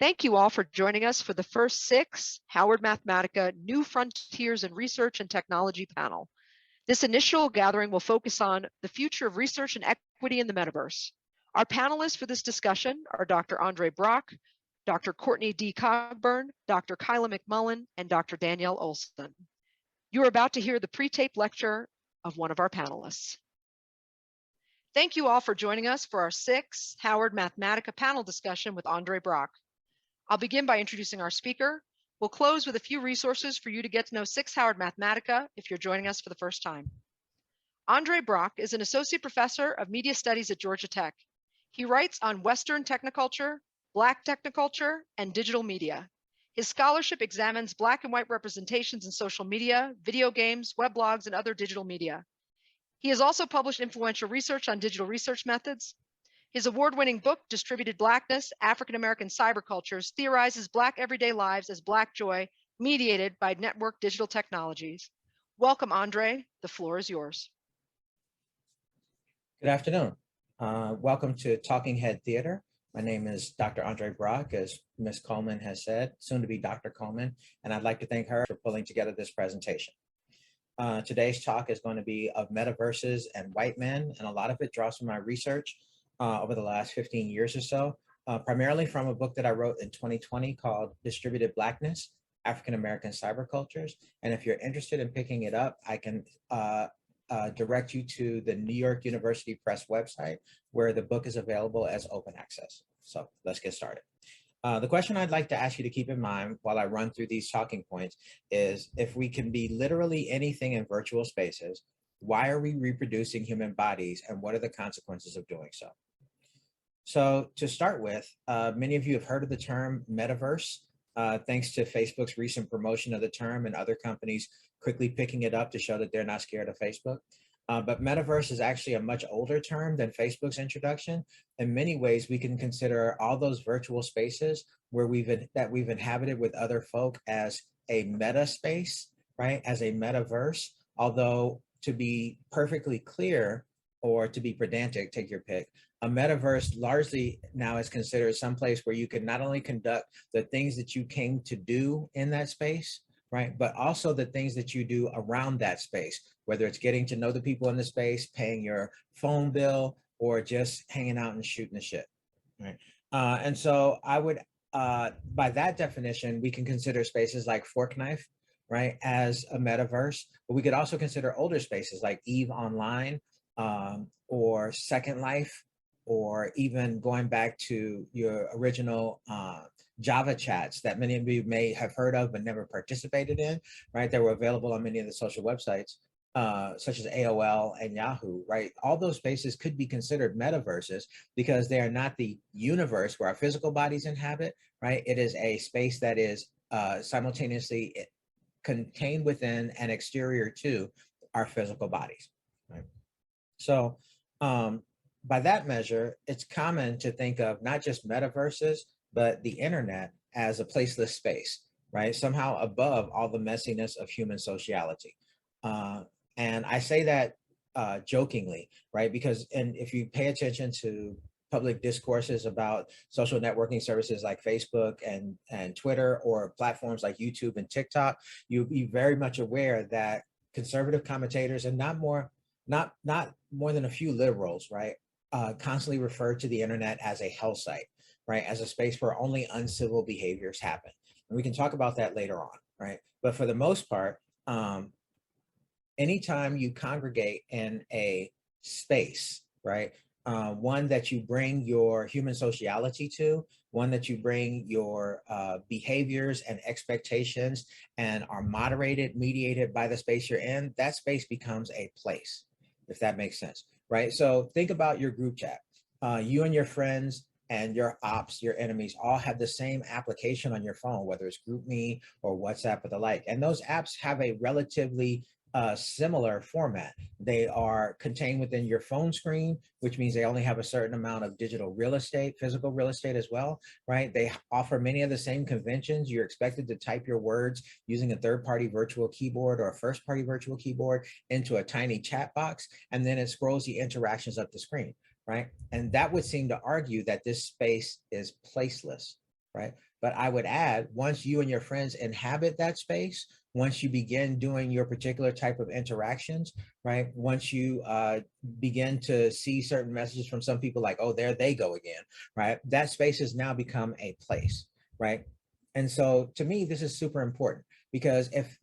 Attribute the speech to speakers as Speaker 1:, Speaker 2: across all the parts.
Speaker 1: Thank you all for joining us for the first SICSS-Howard Mathematica New Frontiers in Research and Technology panel. This initial gathering will focus on the future of research and equity in the metaverse. Our panelists for this discussion are Dr. André Brock, Dr. Courtney D. Cogburn, Dr. Kyla McMullen, and Dr. Danielle Olson. You are about to hear the pre-taped lecture of one of our panelists. Thank you all for joining us for our SICSS-Howard Mathematica panel discussion with André Brock. I'll begin by introducing our speaker. We'll close with a few resources for you to get to know SICSS-Howard Mathematica if you're joining us for the first time. André Brock is an associate professor of media studies at Georgia Tech. He writes on Western technoculture, Black technoculture, and digital media. His scholarship examines Black and white representations in social media, video games, weblogs, and other digital media. He has also published influential research on digital research methods. His award-winning book, Distributed Blackness, African-American Cybercultures, theorizes Black everyday lives as Black joy, mediated by network digital technologies. Welcome, André. The floor is yours.
Speaker 2: Good afternoon. Welcome to Talking Head Theater. My name is Dr. André Brock, as Ms. Coleman has said, soon to be Dr. Coleman, and I'd like to thank her for pulling together this presentation. Today's talk is going to be of metaverses and white men, and a lot of it draws from my research over the last 15 years or so, primarily from a book that I wrote in 2020 called Distributed Blackness, African-American Cybercultures. And if you're interested in picking it up, I can direct you to the New York University Press website, where the book is available as open access. So let's get started. The question I'd like to ask you to keep in mind while I run through these talking points is, if we can be literally anything in virtual spaces, why are we reproducing human bodies, and what are the consequences of doing so? So to start with, many of you have heard of the term metaverse, thanks to Facebook's recent promotion of the term and other companies quickly picking it up to show that they're not scared of Facebook. But metaverse is actually a much older term than Facebook's introduction. In many ways, we can consider all those virtual spaces where we've inhabited with other folk as a meta space, right? As a metaverse. Although, to be perfectly clear, or to be pedantic, take your pick, a metaverse largely now is considered some place where you can not only conduct the things that you came to do in that space, right, but also the things that you do around that space, whether it's getting to know the people in the space, paying your phone bill, or just hanging out and shooting the shit, right? And so I would, by that definition, we can consider spaces like Fork Knife, right, as a metaverse, but we could also consider older spaces like EVE Online, or Second Life, or even going back to your original Java chats that many of you may have heard of but never participated in, right? That were available on many of the social websites, such as AOL and Yahoo, right? All those spaces could be considered metaverses because they are not the universe where our physical bodies inhabit, right? It is a space that is simultaneously contained within and exterior to our physical bodies, right? So by that measure, it's common to think of not just metaverses, but the internet as a placeless space, right? Somehow above all the messiness of human sociality. And I say that jokingly, right? Because, and if you pay attention to public discourses about social networking services like Facebook and Twitter, or platforms like YouTube and TikTok, you'll be very much aware that conservative commentators, and not more than a few liberals, right, constantly refer to the internet as a hell site, right, as a space where only uncivil behaviors happen. And we can talk about that later on, right? But for the most part, anytime you congregate in a space, right, one that you bring your human sociality to, one that you bring your behaviors and expectations and are moderated, mediated by the space you're in, that space becomes a place, if that makes sense, right? So think about your group chat. You and your friends and your ops, your enemies, all have the same application on your phone, whether it's GroupMe or WhatsApp or the like. And those apps have a relatively similar format. They are contained within your phone screen, which means they only have a certain amount of digital real estate, physical real estate as well, right? They offer many of the same conventions. You're expected to type your words using a third-party virtual keyboard or a first-party virtual keyboard into a tiny chat box, and then it scrolls the interactions up the screen, right? And that would seem to argue that this space is placeless, right? But I would add, once you and your friends inhabit that space, once you begin doing your particular type of interactions, right? Once you begin to see certain messages from some people like, oh, there they go again, right? That space has now become a place, right? And so to me, this is super important because if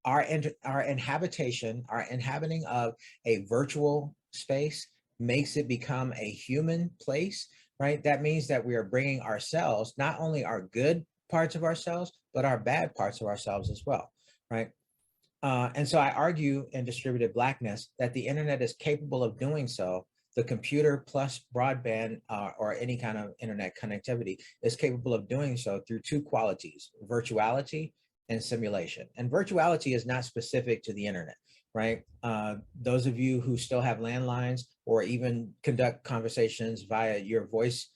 Speaker 2: our inhabiting of a virtual space makes it become a human place, right? That means that we are bringing ourselves, not only our good parts of ourselves, but our bad parts of ourselves as well, right? And so I argue in Distributed Blackness that the internet is capable of doing so. The computer plus broadband or any kind of internet connectivity is capable of doing so through two qualities, virtuality and simulation. And virtuality is not specific to the internet, right? Those of you who still have landlines or even conduct conversations via your voice,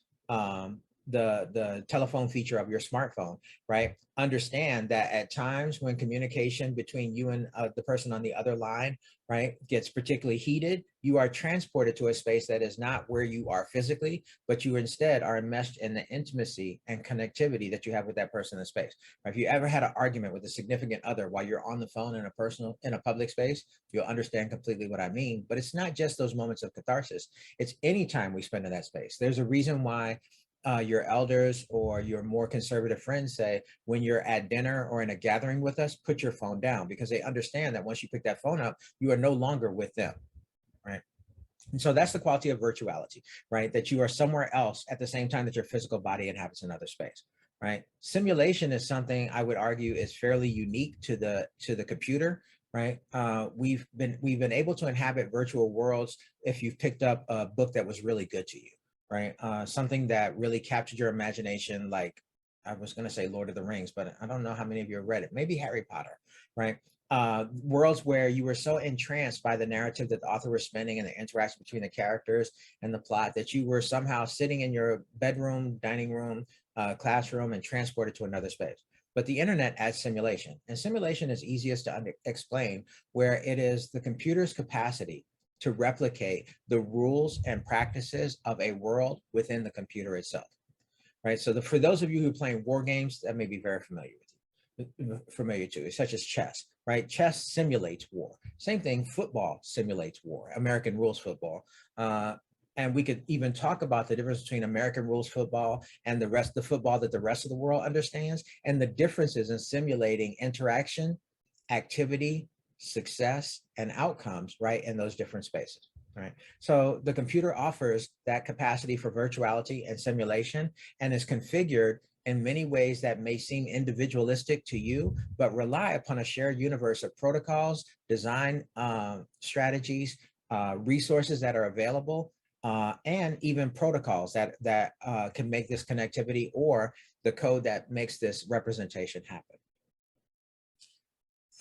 Speaker 2: the telephone feature of your smartphone, right? Understand that at times when communication between you and the person on the other line, right, gets particularly heated, you are transported to a space that is not where you are physically, but you instead are enmeshed in the intimacy and connectivity that you have with that person in space. If you ever had an argument with a significant other while you're on the phone in a public space, you'll understand completely what I mean. But it's not just those moments of catharsis. It's any time we spend in that space. There's a reason why your elders or your more conservative friends say, when you're at dinner or in a gathering with us, put your phone down, because they understand that once you pick that phone up, you are no longer with them, right? And so that's the quality of virtuality, right? That you are somewhere else at the same time that your physical body inhabits another space, right? Simulation is something I would argue is fairly unique to the computer, right? We've been able to inhabit virtual worlds if you've picked up a book that was really good to you, right? Something that really captured your imagination, like I was going to say Lord of the Rings, but I don't know how many of you have read it. Maybe Harry Potter, right? Worlds where you were so entranced by the narrative that the author was spinning and the interaction between the characters and the plot that you were somehow sitting in your bedroom, dining room, classroom, and transported to another space. But the internet adds simulation, and simulation is easiest to explain, where it is the computer's capacity to replicate the rules and practices of a world within the computer itself, right? So for those of you who are playing war games, that may be very familiar to, such as chess, right? Chess simulates war. Same thing, football simulates war, American rules football. And we could even talk about the difference between American rules football and the football that the rest of the world understands, and the differences in simulating interaction, activity, success, and outcomes, right, in those different spaces, right? So the computer offers that capacity for virtuality and simulation and is configured in many ways that may seem individualistic to you, but rely upon a shared universe of protocols, design strategies, resources that are available, and even protocols that can make this connectivity or the code that makes this representation happen.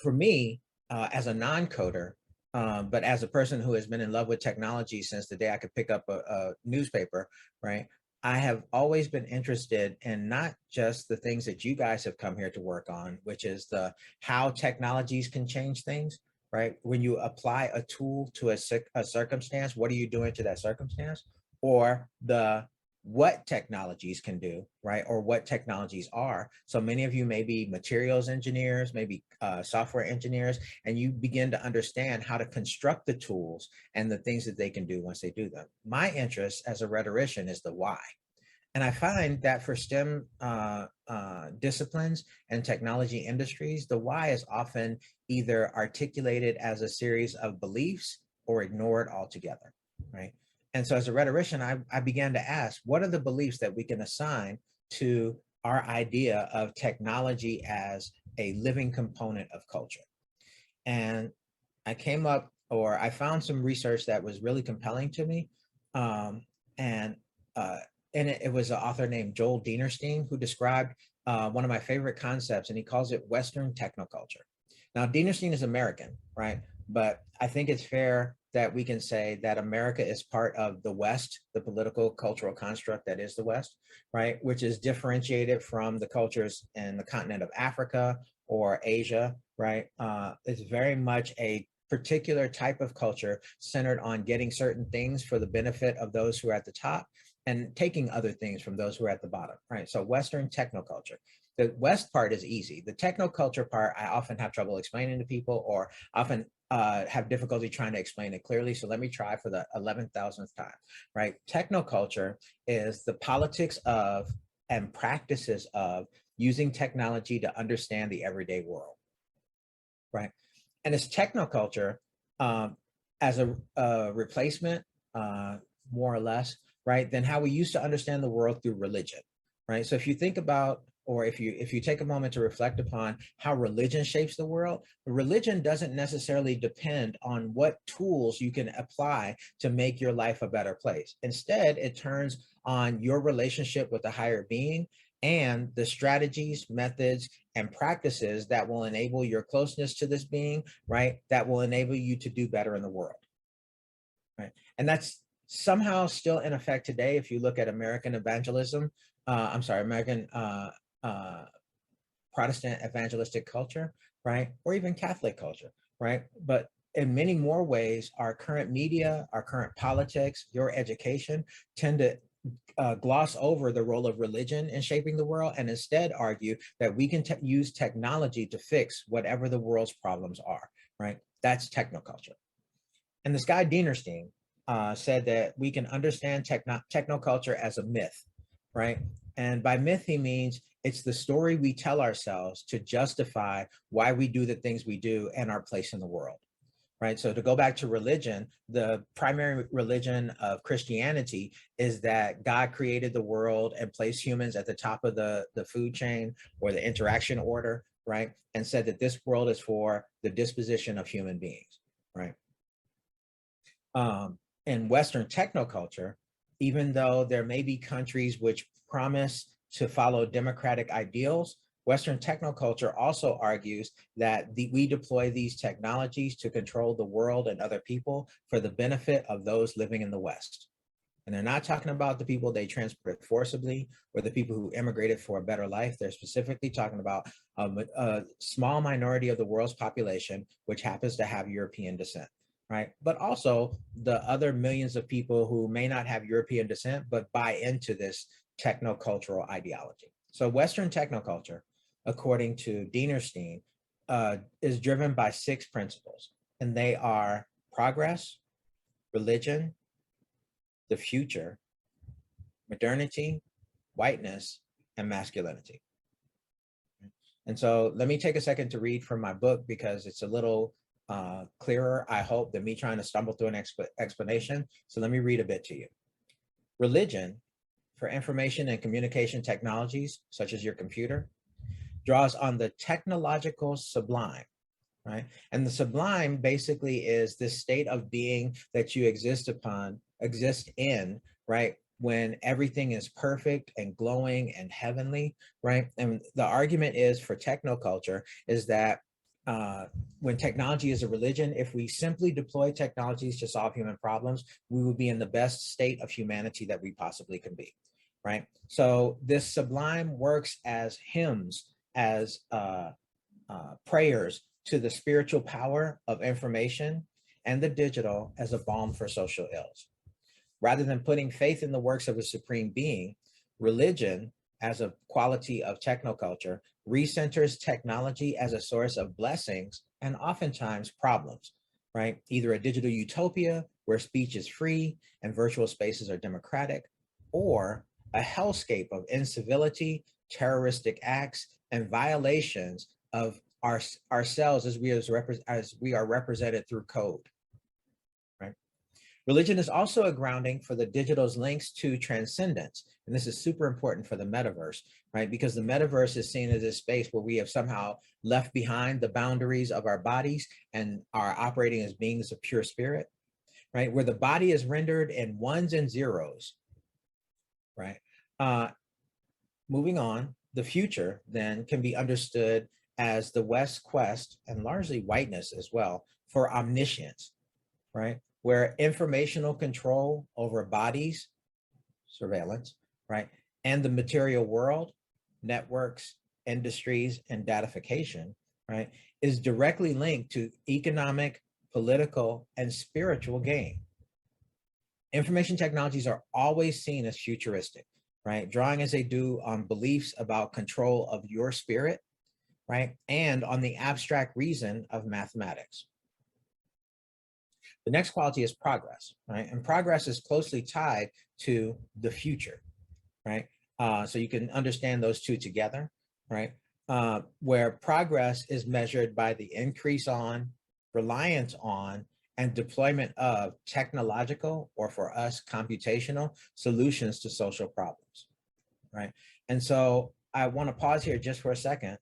Speaker 2: For me, as a non-coder, but as a person who has been in love with technology since the day I could pick up a newspaper, right? I have always been interested in not just the things that you guys have come here to work on, which is the how technologies can change things, right? When you apply a tool to a circumstance, what are you doing to that circumstance? Or the what technologies can do, right? Or what technologies are. So many of you may be materials engineers, maybe software engineers, and you begin to understand how to construct the tools and the things that they can do once they do them. My interest as a rhetorician is the why. And I find that for STEM disciplines and technology industries, the why is often either articulated as a series of beliefs or ignored altogether, right? And so as a rhetorician, I began to ask, what are the beliefs that we can assign to our idea of technology as a living component of culture? And I found some research that was really compelling to me. And it was an author named Joel Dienerstein who described one of my favorite concepts, and he calls it Western technoculture. Now, Dienerstein is American, right? But I think it's fair that we can say that America is part of the West, the political cultural construct that is the West, right? Which is differentiated from the cultures in the continent of Africa or Asia, right? It's very much a particular type of culture centered on getting certain things for the benefit of those who are at the top and taking other things from those who are at the bottom, right? So Western technoculture. The West part is easy. The technoculture part, I often have trouble explaining to people, or often have difficulty trying to explain it clearly. So let me try for the 11,000th time, right? Technoculture is the politics of and practices of using technology to understand the everyday world, right? And it's technoculture as a replacement, more or less, right, than how we used to understand the world through religion, right? So if you think about, or if you take a moment to reflect upon how religion shapes the world, religion doesn't necessarily depend on what tools you can apply to make your life a better place. Instead, it turns on your relationship with the higher being and the strategies, methods, and practices that will enable your closeness to this being, right? That will enable you to do better in the world, right? And that's somehow still in effect today. If you look at American evangelism, American Protestant evangelistic culture, right? Or even Catholic culture, right? But in many more ways, our current media, our current politics, your education tend to gloss over the role of religion in shaping the world and instead argue that we can use technology to fix whatever the world's problems are, right? That's technoculture. And this guy Dinerstein said that we can understand technoculture as a myth, right? And by myth, he means it's the story we tell ourselves to justify why we do the things we do and our place in the world, right? So to go back to religion, the primary religion of Christianity is that God created the world and placed humans at the top of the food chain or the interaction order, right? And said that this world is for the disposition of human beings, right? In Western technoculture, even though there may be countries which promise to follow democratic ideals, Western technoculture also argues that we deploy these technologies to control the world and other people for the benefit of those living in the West. And they're not talking about the people they transported forcibly or the people who immigrated for a better life. They're specifically talking about a small minority of the world's population, which happens to have European descent, right? But also the other millions of people who may not have European descent, but buy into this technocultural ideology. So Western technoculture, according to Dinerstein, is driven by 6 principles, and they are progress, religion, the future, modernity, whiteness, and masculinity. And so let me take a second to read from my book because it's a little clearer, I hope, than me trying to stumble through an explanation. So let me read a bit to you. Religion, for information and communication technologies, such as your computer, draws on the technological sublime, right? And the sublime basically is this state of being that you exist in, right? When everything is perfect and glowing and heavenly, right? And the argument is for technoculture is that when technology is a religion, if we simply deploy technologies to solve human problems, we would be in the best state of humanity that we possibly can be, right? So this sublime works as hymns, as prayers to the spiritual power of information and the digital as a balm for social ills. Rather than putting faith in the works of a supreme being, religion, as a quality of technoculture, recenters technology as a source of blessings and oftentimes problems, right? Either a digital utopia where speech is free and virtual spaces are democratic, or a hellscape of incivility, terroristic acts, and violations of ourselves as we are represented through code, right? Religion is also a grounding for the digital's links to transcendence. And this is super important for the metaverse, right? Because the metaverse is seen as a space where we have somehow left behind the boundaries of our bodies and are operating as beings of pure spirit, right? Where the body is rendered in ones and zeros, right? Moving on, the future then can be understood as the West's quest, and largely whiteness as well, for omniscience, right? Where informational control over bodies, surveillance, right? And the material world, networks, industries, and datification, right? Is directly linked to economic, political, and spiritual gain. Information technologies are always seen as futuristic, right? Drawing as they do on beliefs about control of your spirit, right? And on the abstract reason of mathematics. The next quality is progress, right? And progress is closely tied to the future, right? So you can understand those two together, right? Where progress is measured by the increase on, reliance on, and deployment of technological, or for us, computational solutions to social problems, right? And so I want to pause here just for a second.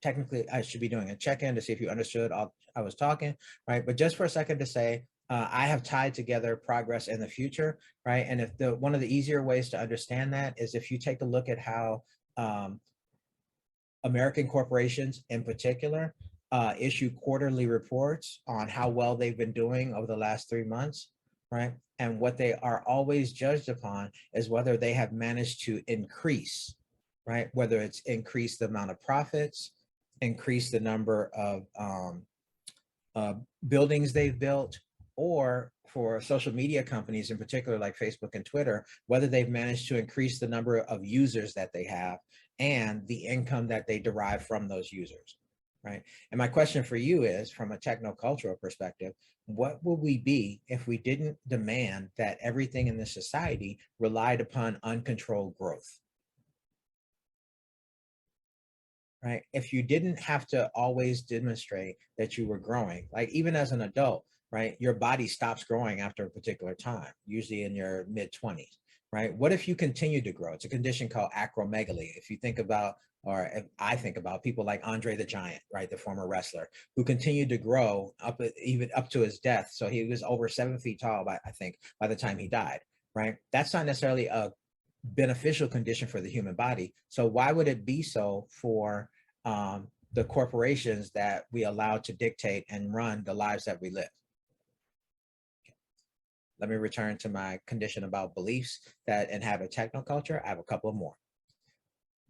Speaker 2: Technically, I should be doing a check-in to see if you understood all I was talking, right? But just for a second to say, I have tied together progress and the future, right? And if one of the easier ways to understand that is if you take a look at how American corporations in particular issue quarterly reports on how well they've been doing over the last 3 months, right? And what they are always judged upon is whether they have managed to increase, right? Whether it's increase the amount of profits, increase the number of buildings they've built, or for social media companies in particular, like Facebook and Twitter, whether they've managed to increase the number of users that they have and the income that they derive from those users, right? And my question for you is, from a techno-cultural perspective, what would we be if we didn't demand that everything in this society relied upon uncontrolled growth? Right? If you didn't have to always demonstrate that you were growing, like even as an adult, right? Your body stops growing after a particular time, usually in your mid-20s, right? What if you continue to grow? It's a condition called acromegaly. If you think about, or if I think about people like André the Giant, right? The former wrestler who continued to grow even up to his death. So he was over 7 feet tall, I think, by the time he died, right? That's not necessarily a beneficial condition for the human body. So why would it be so for the corporations that we allow to dictate and run the lives that we live? Let me return to my condition about beliefs that inhabit technoculture. I have a couple more.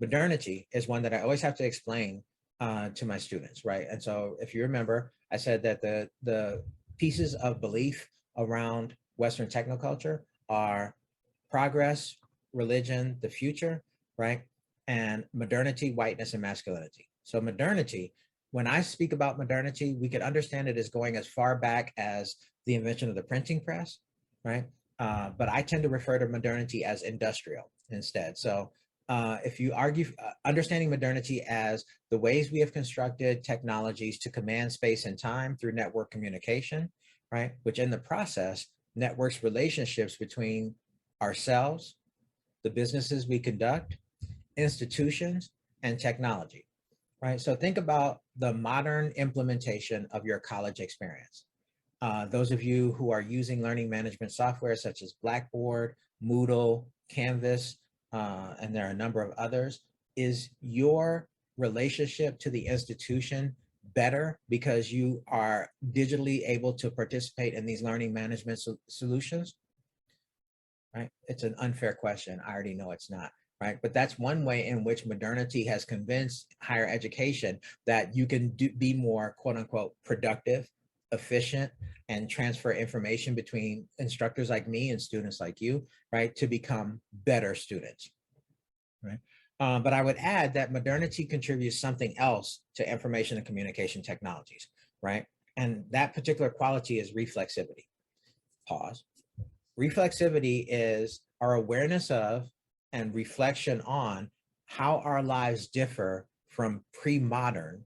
Speaker 2: Modernity is one that I always have to explain to my students, right? And so if you remember, I said that the pieces of belief around Western technoculture are progress, religion, the future, right? And modernity, whiteness, and masculinity. So modernity, when I speak about modernity, we could understand it as going as far back as the invention of the printing press, right? But I tend to refer to modernity as industrial instead. So if you argue, understanding modernity as the ways we have constructed technologies to command space and time through network communication, right? Which in the process networks relationships between ourselves, the businesses we conduct, institutions, and technology, right? So think about the modern implementation of your college experience. Those of you who are using learning management software such as Blackboard, Moodle, Canvas, and there are a number of others, is your relationship to the institution better because you are digitally able to participate in these learning management solutions? Right? It's an unfair question. I already know it's not, right? But that's one way in which modernity has convinced higher education that you can be more, quote unquote, productive, efficient, and transfer information between instructors like me and students like you, right? To become better students, right? But I would add that modernity contributes something else to information and communication technologies, right? And that particular quality is reflexivity. Pause. Reflexivity is our awareness of and reflection on how our lives differ from pre-modern,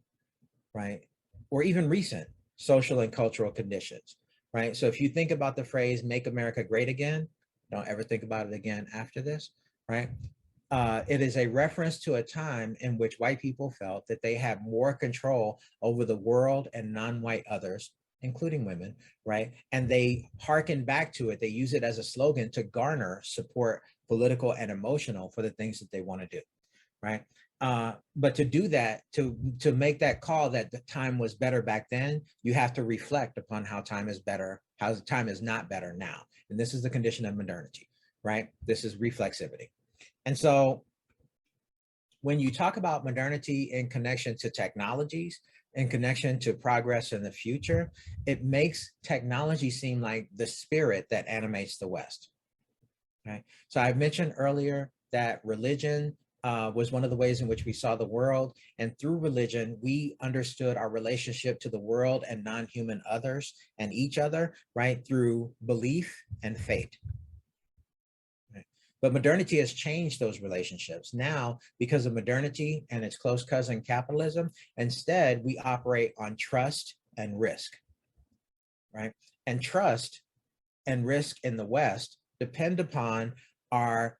Speaker 2: right? Or even recent social and cultural conditions, right? So if you think about the phrase, make America great again, don't ever think about it again after this, right? It is a reference to a time in which white people felt that they had more control over the world and non-white others, including women, right? And they hearken back to it. They use it as a slogan to garner support, political and emotional, for the things that they want to do, right? But to do that, to make that call that the time was better back then, you have to reflect upon how time is better, how time is not better now. And this is the condition of modernity, right? This is reflexivity. And so when you talk about modernity in connection to technologies, in connection to progress in the future, it makes technology seem like the spirit that animates the West. Right? So I mentioned earlier that religion was one of the ways in which we saw the world. And through religion, we understood our relationship to the world and non-human others and each other, right? Through belief and faith. Right? But modernity has changed those relationships. Now, because of modernity and its close cousin capitalism, instead we operate on trust and risk, right? And trust and risk in the West depend upon our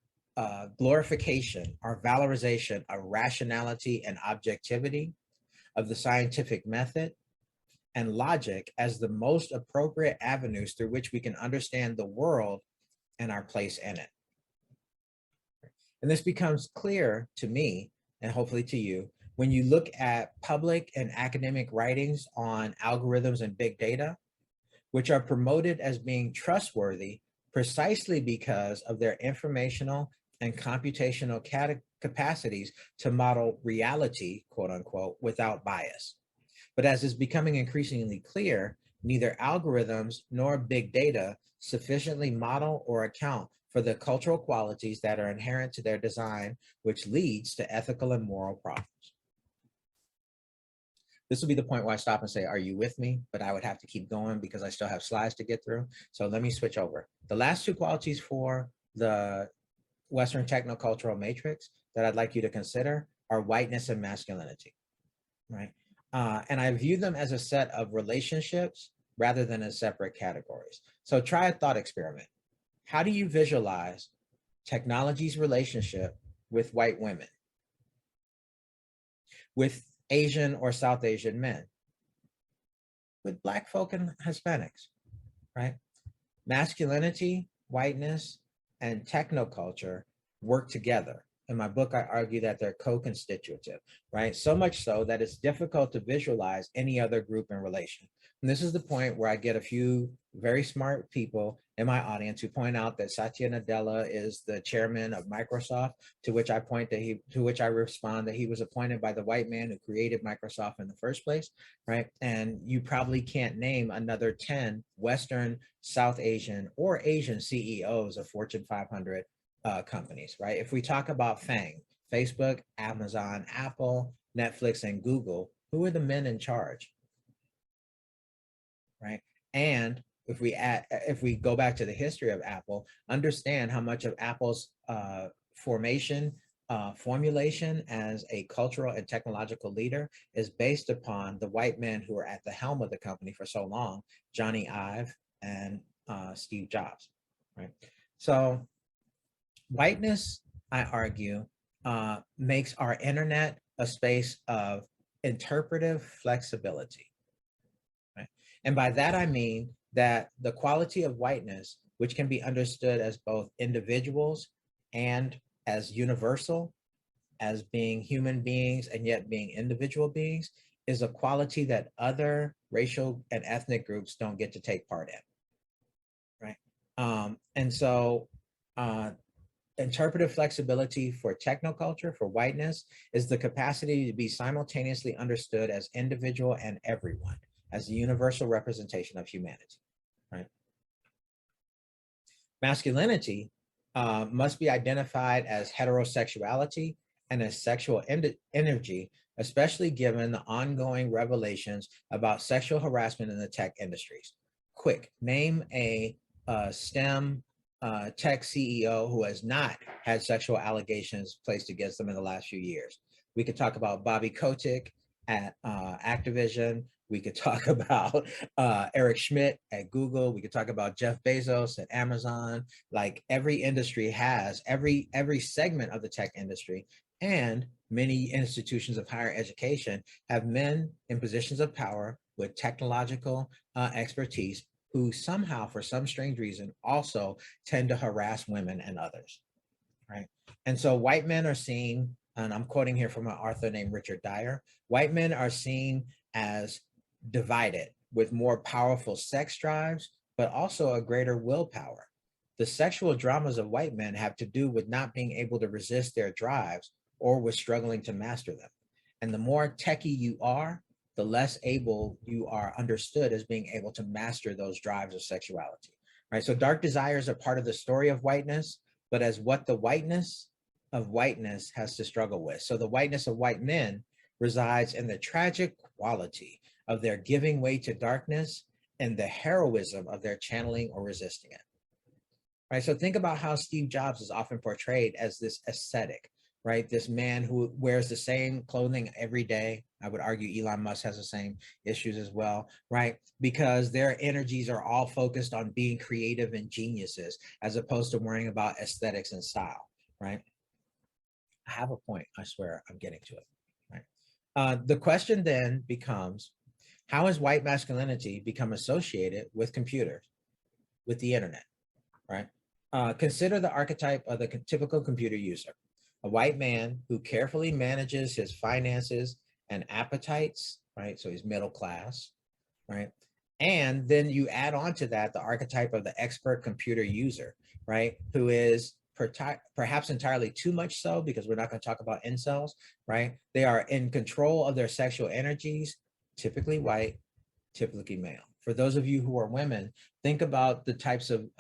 Speaker 2: glorification, our valorization of rationality and objectivity, of the scientific method and logic as the most appropriate avenues through which we can understand the world and our place in it. And this becomes clear to me, and hopefully to you, when you look at public and academic writings on algorithms and big data, which are promoted as being trustworthy precisely because of their informational and computational capacities to model reality, quote unquote, without bias. But as is becoming increasingly clear, neither algorithms nor big data sufficiently model or account for the cultural qualities that are inherent to their design, which leads to ethical and moral problems. This will be the point where I stop and say, are you with me? But I would have to keep going because I still have slides to get through. So let me switch over. The last two qualities for the Western technocultural matrix that I'd like you to consider are whiteness and masculinity, right? And I view them as a set of relationships rather than as separate categories. So try a thought experiment. How do you visualize technology's relationship with white women, with Asian or South Asian men, with Black folk and Hispanics, right? Masculinity, whiteness, and technoculture work together. In my book, I argue that they're co-constitutive, right? So much so that it's difficult to visualize any other group in relation. And this is the point where I get a few very smart people in my audience who point out that Satya Nadella is the chairman of Microsoft, to which I respond that he was appointed by the white man who created Microsoft in the first place, right? And you probably can't name another 10 Western, South Asian, or Asian CEOs of Fortune 500 companies, right? If we talk about FANG, Facebook, Amazon, Apple, Netflix, and Google, who are the men in charge, right? And if we go back to the history of Apple, understand how much of Apple's formulation as a cultural and technological leader is based upon the white men who were at the helm of the company for so long, Johnny Ive and Steve Jobs, right? So whiteness, I argue, makes our internet a space of interpretive flexibility, right? And by that, I mean that the quality of whiteness, which can be understood as both individuals and as universal, as being human beings and yet being individual beings, is a quality that other racial and ethnic groups don't get to take part in, right? And so interpretive flexibility for technoculture, for whiteness, is the capacity to be simultaneously understood as individual and everyone, as the universal representation of humanity, right? Masculinity must be identified as heterosexuality and as sexual energy, especially given the ongoing revelations about sexual harassment in the tech industries. Quick, name a STEM tech CEO who has not had sexual allegations placed against them in the last few years. We could talk about Bobby Kotick at Activision. We could talk about Eric Schmidt at Google. We could talk about Jeff Bezos at Amazon. Like every industry has, every segment of the tech industry and many institutions of higher education have men in positions of power with technological expertise who somehow, for some strange reason, also tend to harass women and others, right? And so white men are seen, and I'm quoting here from an author named Richard Dyer, white men are seen as divided with more powerful sex drives, but also a greater willpower. The sexual dramas of white men have to do with not being able to resist their drives or with struggling to master them. And the more techie you are, the less able you are understood as being able to master those drives of sexuality, right? So dark desires are part of the story of whiteness, but as what the whiteness of whiteness has to struggle with. So the whiteness of white men resides in the tragic quality of their giving way to darkness and the heroism of their channeling or resisting it. Right. So think about how Steve Jobs is often portrayed as this ascetic, right? This man who wears the same clothing every day. I would argue Elon Musk has the same issues as well, right? Because their energies are all focused on being creative and geniuses, as opposed to worrying about aesthetics and style, right? I have a point. I swear I'm getting to it, right? The question then becomes, how has white masculinity become associated with computers, with the internet? Right? Consider the archetype of the typical computer user, a white man who carefully manages his finances and appetites, right? So he's middle class, right? And then you add on to that the archetype of the expert computer user, right? Who is perhaps entirely too much so, because we're not going to talk about incels, right? They are in control of their sexual energies, typically white, typically male. For those of you who are women, think about the types of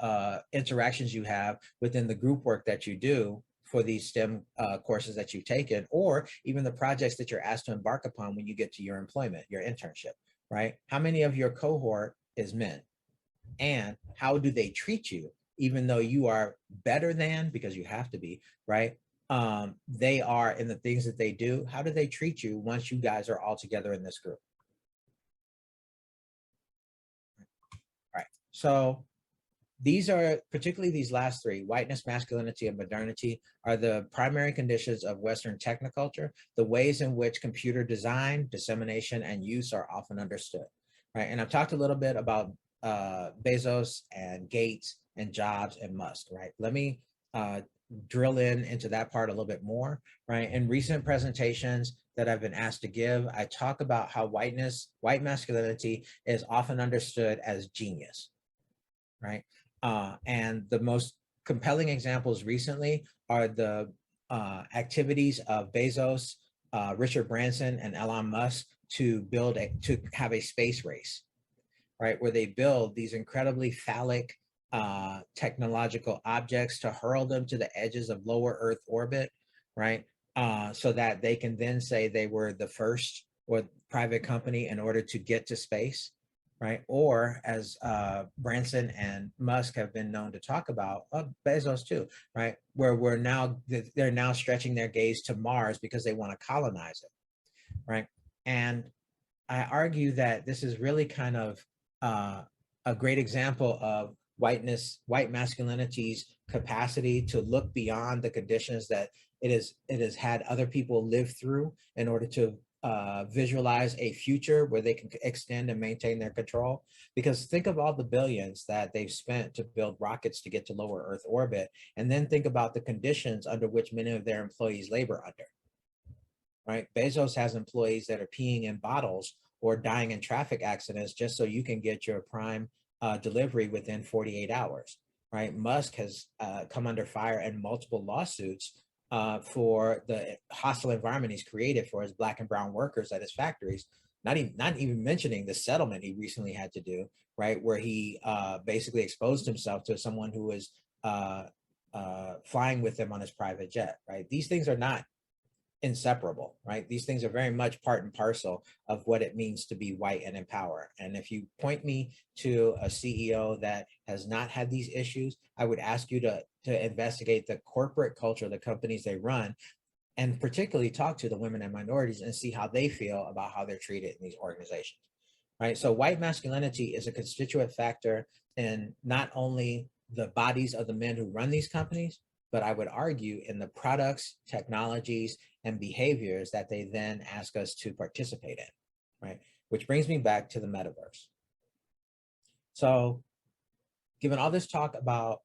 Speaker 2: interactions you have within the group work that you do for these STEM courses that you've taken, or even the projects that you're asked to embark upon when you get to your employment, your internship, right? How many of your cohort is men? And how do they treat you, even though you are better than, because you have to be, right? They are in the things that they do. How do they treat you once you guys are all together in this group? Right. So these are, particularly these last three, whiteness, masculinity, and modernity, are the primary conditions of Western technoculture, the ways in which computer design, dissemination, and use are often understood, right? And I've talked a little bit about Bezos and Gates and Jobs and Musk, right? Let me drill into that part a little bit more, right? In recent presentations that I've been asked to give, I talk about how white masculinity is often understood as genius, right? And the most compelling examples recently are the activities of Bezos, Richard Branson, and Elon Musk to have a space race, right? Where they build these incredibly phallic technological objects to hurl them to the edges of lower Earth orbit, right? So that they can then say they were the first or private company in order to get to space, right? Or as Branson and Musk have been known to talk about, Bezos too, right? Where they're now stretching their gaze to Mars because they want to colonize it, right? And I argue that this is really kind of a great example of white masculinity's capacity to look beyond the conditions that it has had other people live through in order to visualize a future where they can extend and maintain their control. Because think of all the billions that they've spent to build rockets to get to lower Earth orbit, and then think about the conditions under which many of their employees labor under, right? Bezos has employees that are peeing in bottles or dying in traffic accidents just so you can get your prime delivery within 48 hours, right? Musk has come under fire in multiple lawsuits for the hostile environment he's created for his Black and brown workers at his factories, not even mentioning the settlement he recently had to do, right? Where he basically exposed himself to someone who was flying with him on his private jet, right? These things are not inseparable, right? These things are very much part and parcel of what it means to be white and in power. And if you point me to a CEO that has not had these issues, I would ask you to investigate the corporate culture of the companies they run, and particularly talk to the women and minorities and see how they feel about how they're treated in these organizations, right? So white masculinity is a constituent factor in not only the bodies of the men who run these companies, but I would argue in the products, technologies, and behaviors that they then ask us to participate in, right? Which brings me back to the metaverse. So given all this talk about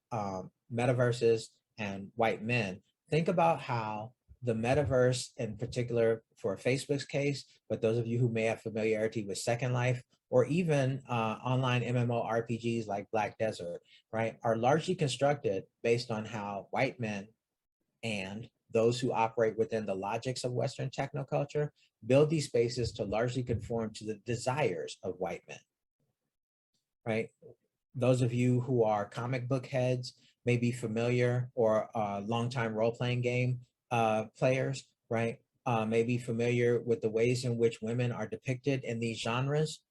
Speaker 2: metaverses and white men, think about how the metaverse, in particular for Facebook's case, but those of you who may have familiarity with Second Life, or even online MMORPGs like Black Desert, right, are largely constructed based on how white men and those who operate within the logics of Western technoculture, build these spaces to largely conform to the desires of white men, right? Those of you who are comic book heads may be familiar, or longtime role-playing game players, right? May be familiar with the ways in which women are depicted in these genres,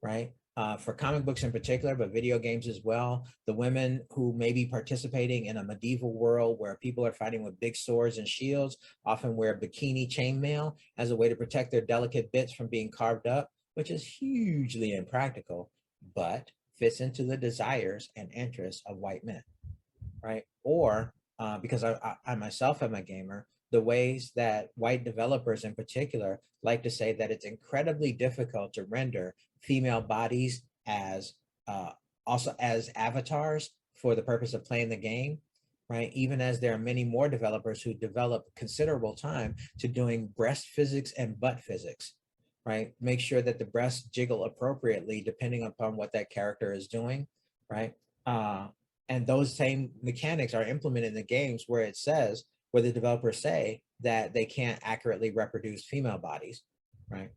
Speaker 2: right? For comic books in particular, but video games as well. The women who may be participating in a medieval world where people are fighting with big swords and shields often wear bikini chainmail as a way to protect their delicate bits from being carved up, which is hugely impractical, but fits into the desires and interests of white men, right? Or because I myself am a gamer, the ways that white developers in particular like to say that it's incredibly difficult to render female bodies as also as avatars for the purpose of playing the game, right? Even as there are many more developers who develop considerable time to doing breast physics and butt physics, right? Make sure that the breasts jiggle appropriately depending upon what that character is doing, right? And those same mechanics are implemented in the games where it says, where the developers say that they can't accurately reproduce female bodies, right?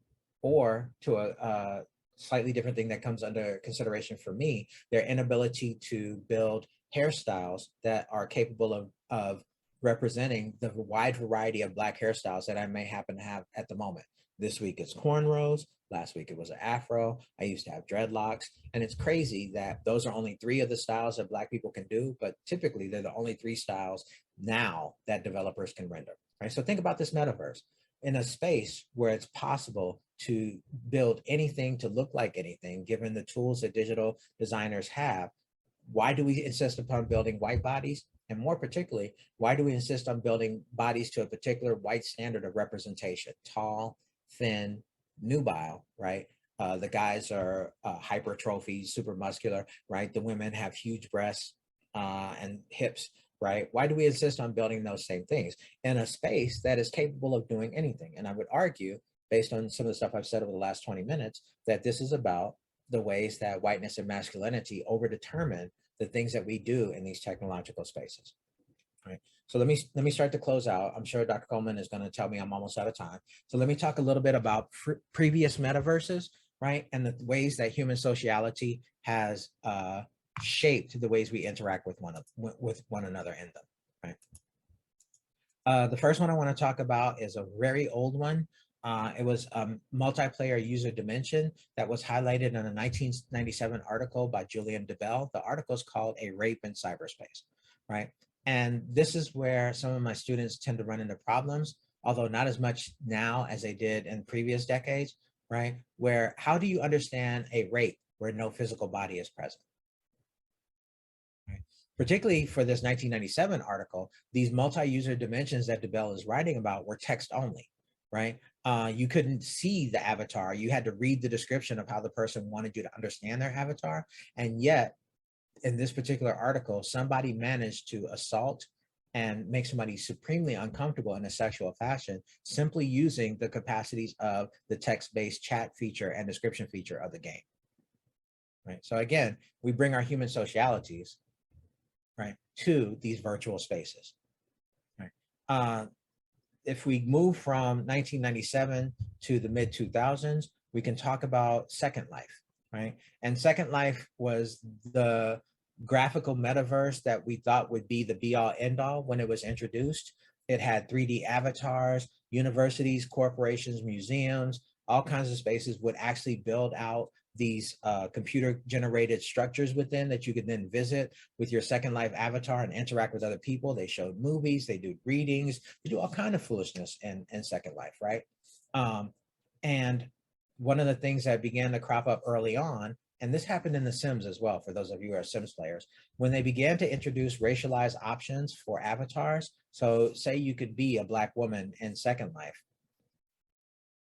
Speaker 2: Or to a slightly different thing that comes under consideration for me, their inability to build hairstyles that are capable of representing the wide variety of Black hairstyles that I may happen to have at the moment. This week it's cornrows. Last week it was an afro. I used to have dreadlocks. And it's crazy that those are only 3 of the styles that Black people can do, but typically they're the only 3 styles now that developers can render, right? So think about this metaverse in a space where it's possible to build anything to look like anything, given the tools that digital designers have. Why do we insist upon building white bodies? And more particularly, why do we insist on building bodies to a particular white standard of representation? Tall, thin, nubile, right? The guys are hypertrophy, super muscular, right? The women have huge breasts and hips, right? Why do we insist on building those same things in a space that is capable of doing anything? And I would argue, based on some of the stuff I've said over the last 20 minutes, that this is about the ways that whiteness and masculinity overdetermine the things that we do in these technological spaces. Right. So let me start to close out. I'm sure Dr. Coleman is going to tell me I'm almost out of time. So let me talk a little bit about previous metaverses, right? And the ways that human sociality has shaped the ways we interact with one another in them, right? The first one I want to talk about is a very old one. It was a multiplayer user dimension that was highlighted in a 1997 article by Julian DeBell. The article is called A Rape in Cyberspace, right? And this is where some of my students tend to run into problems, although not as much now as they did in previous decades, right? Where how do you understand a rape where no physical body is present? Right? Particularly for this 1997 article, these multi-user dimensions that DeBell is writing about were text only, right? You couldn't see the avatar. You had to read the description of how the person wanted you to understand their avatar. And yet, in this particular article, somebody managed to assault and make somebody supremely uncomfortable in a sexual fashion, simply using the capacities of the text-based chat feature and description feature of the game, right? So again, we bring our human socialities, right, to these virtual spaces, right? If we move from 1997 to the mid 2000s, we can talk about Second Life, right? And Second Life was the graphical metaverse that we thought would be the be all end all when it was introduced. It had 3D avatars, universities, corporations, museums, all kinds of spaces would actually build out these computer generated structures within that you could then visit with your Second Life avatar and interact with other people. They showed movies, they do readings, they do all kind of foolishness in Second Life, right? And one of the things that began to crop up early on, and this happened in The Sims as well, for those of you who are Sims players, when they began to introduce racialized options for avatars. So say you could be a Black woman in Second Life.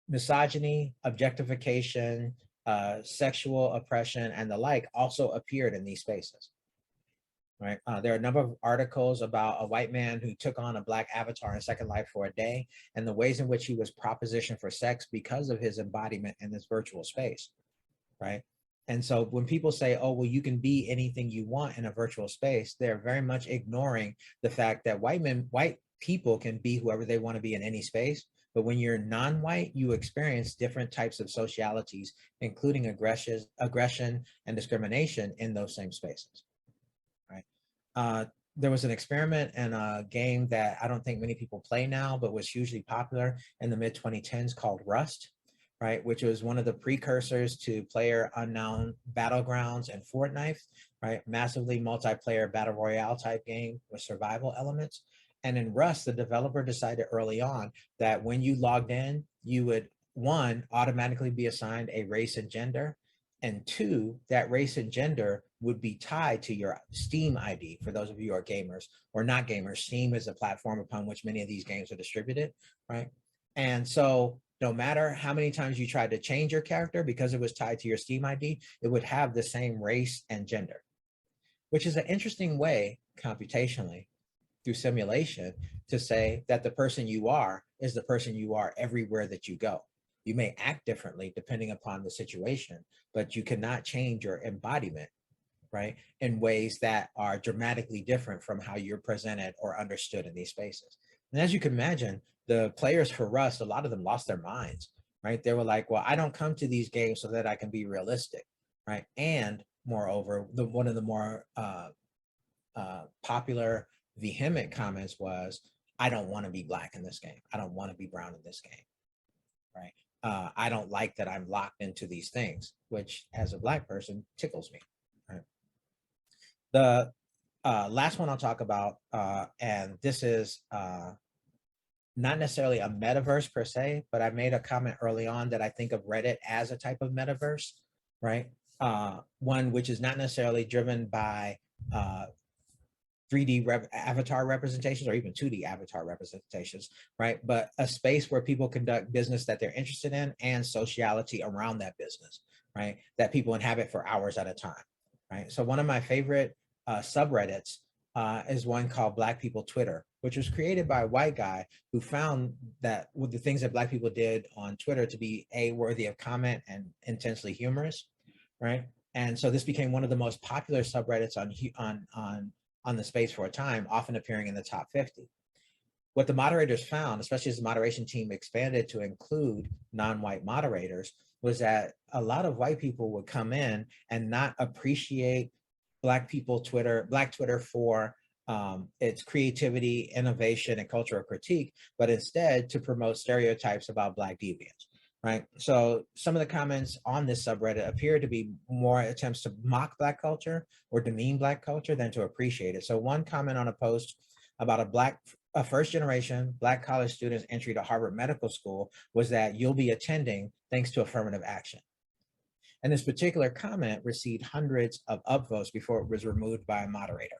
Speaker 2: Misogyny, objectification, sexual oppression, and the like also appeared in these spaces, right? There are a number of articles about a white man who took on a Black avatar in Second Life for a day and the ways in which he was propositioned for sex because of his embodiment in this virtual space, right? And so when people say, oh, well, you can be anything you want in a virtual space, they're very much ignoring the fact that white people can be whoever they want to be in any space. But when you're non-white, you experience different types of socialities, including aggression and discrimination in those same spaces, right? There was an experiment in a game that I don't think many people play now, but was hugely popular in the mid 2010s called Rust, right? Which was one of the precursors to Player Unknown Battlegrounds and Fortnite, right? Massively multiplayer battle royale type game with survival elements. And in Rust, the developer decided early on that when you logged in, you would, one, automatically be assigned a race and gender, and two, that race and gender would be tied to your Steam ID. For those of you who are gamers or not gamers, Steam is a platform upon which many of these games are distributed, right? And so no matter how many times you tried to change your character, because it was tied to your Steam ID, it would have the same race and gender, which is an interesting way computationally through simulation to say that the person you are is the person you are everywhere that you go. You may act differently depending upon the situation, but you cannot change your embodiment, right, in ways that are dramatically different from how you're presented or understood in these spaces. And as you can imagine, the players for Rust, a lot of them lost their minds, right? They were like, well, I don't come to these games so that I can be realistic, right? And moreover, one of the more popular vehement comments was, I don't want to be black in this game. I don't want to be brown in this game, right? I don't like that I'm locked into these things, which as a black person tickles me, right? The last one I'll talk about, and this is not necessarily a metaverse per se, but I made a comment early on that I think of Reddit as a type of metaverse, right? One which is not necessarily driven by 3D avatar representations or even 2D avatar representations, right? But a space where people conduct business that they're interested in and sociality around that business, right? That people inhabit for hours at a time, right? So one of my favorite subreddits is one called Black People Twitter, which was created by a white guy who found that with the things that Black people did on Twitter to be worthy of comment and intensely humorous, right? And so this became one of the most popular subreddits on the space for a time, often appearing in the top 50. What the moderators found, especially as the moderation team expanded to include non-white moderators, was that a lot of white people would come in and not appreciate Black Twitter for its creativity, innovation, and cultural critique, but instead to promote stereotypes about Black deviants, right? So some of the comments on this subreddit appear to be more attempts to mock Black culture or demean Black culture than to appreciate it. So one comment on a post about a first generation Black college student's entry to Harvard Medical School was that you'll be attending thanks to affirmative action. And this particular comment received hundreds of upvotes before it was removed by a moderator,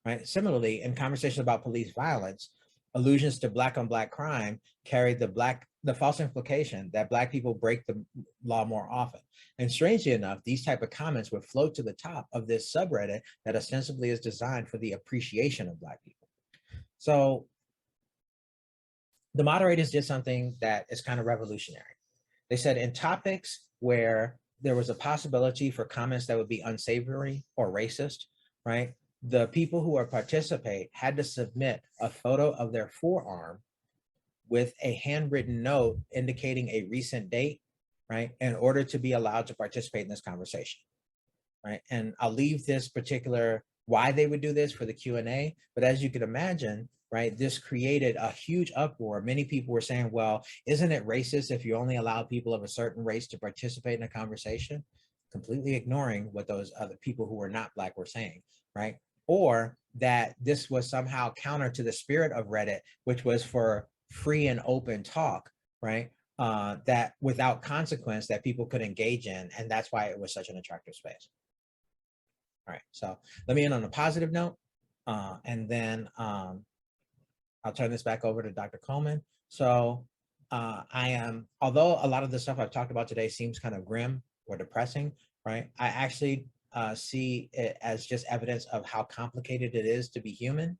Speaker 2: right? Similarly, in conversations about police violence, allusions to Black on Black crime carried the false implication that Black people break the law more often. And strangely enough, these type of comments would float to the top of this subreddit that ostensibly is designed for the appreciation of Black people. So the moderators did something that is kind of revolutionary. They said in topics where there was a possibility for comments that would be unsavory or racist, right? The people who would participate had to submit a photo of their forearm with a handwritten note indicating a recent date, right? In order to be allowed to participate in this conversation, right? And I'll leave this particular, why they would do this for the Q&A, but as you can imagine, right, this created a huge uproar. Many people were saying, well, isn't it racist if you only allow people of a certain race to participate in a conversation? Completely ignoring what those other people who were not Black were saying, right? Or that this was somehow counter to the spirit of Reddit, which was for free and open talk, right? That without consequence that people could engage in. And that's why it was such an attractive space. All right, so let me end on a positive note. And then I'll turn this back over to Dr. Coleman. So although a lot of the stuff I've talked about today seems kind of grim or depressing, right? I actually see it as just evidence of how complicated it is to be human,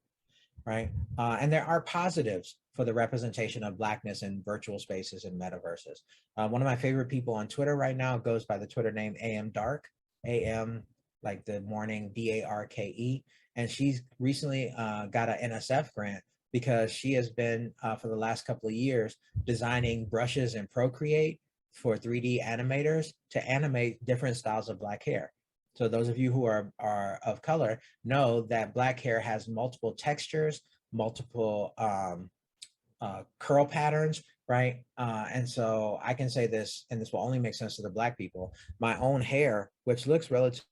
Speaker 2: right? And there are positives for the representation of Blackness in virtual spaces and metaverses. One of my favorite people on Twitter right now goes by the Twitter name AM Dark, AM like the morning, DARKE. And she's recently got an NSF grant because she has been, for the last couple of years, designing brushes in Procreate for 3D animators to animate different styles of Black hair. So those of you who are of color know that Black hair has multiple textures, multiple curl patterns, right? And so I can say this, and this will only make sense to the Black people, my own hair, which looks relatively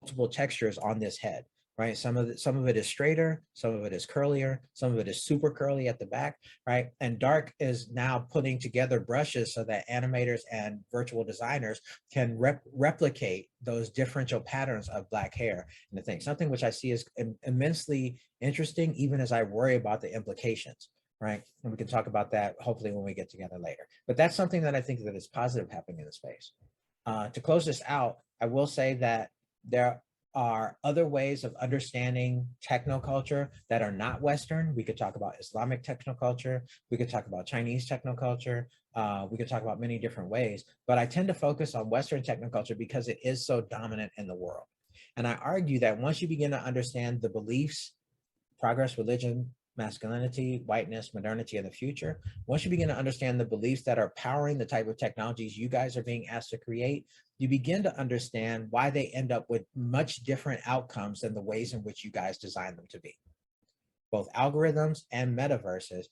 Speaker 2: multiple textures on this head, right? Some of it is straighter, some of it is curlier, some of it is super curly at the back, right? And Dark is now putting together brushes so that animators and virtual designers can replicate those differential patterns of Black hair. And I think something which I see is immensely interesting, even as I worry about the implications, right? And we can talk about that hopefully when we get together later. But that's something that I think that is positive happening in the space. To close this out, I will say that there are other ways of understanding technoculture that are not Western. We could talk about Islamic technoculture. We could talk about Chinese technoculture. We could talk about many different ways, but I tend to focus on Western technoculture because it is so dominant in the world. And I argue that once you begin to understand the beliefs, progress, religion, masculinity, whiteness, modernity, and the future, once you begin to understand the beliefs that are powering the type of technologies you guys are being asked to create, you begin to understand why they end up with much different outcomes than the ways in which you guys designed them to be. Both algorithms and metaverses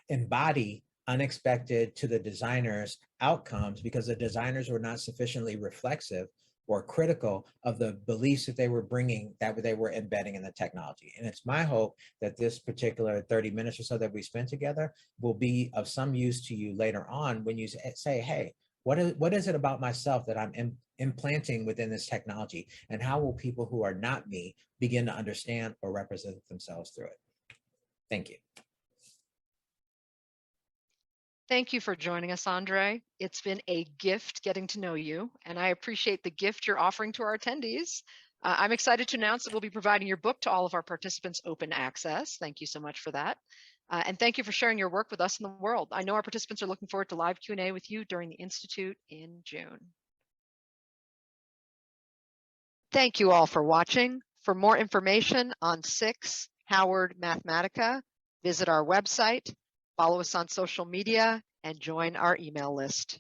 Speaker 2: embody unexpected to the designers outcomes because the designers were not sufficiently reflexive or critical of the beliefs that they were bringing, that they were embedding in the technology. And it's my hope that this particular 30 minutes or so that we spent together will be of some use to you later on when you say, hey, what is it about myself that I'm implanting within this technology? And how will people who are not me begin to understand or represent themselves through it? Thank you.
Speaker 1: Thank you for joining us, André. It's been a gift getting to know you, and I appreciate the gift you're offering to our attendees. I'm excited to announce that we'll be providing your book to all of our participants open access. Thank you so much for that. And thank you for sharing your work with us in the world. I know our participants are looking forward to live Q&A with you during the Institute in June. Thank you all for watching. For more information on SICSS-Howard Mathematica, visit our website, follow us on social media, and join our email list.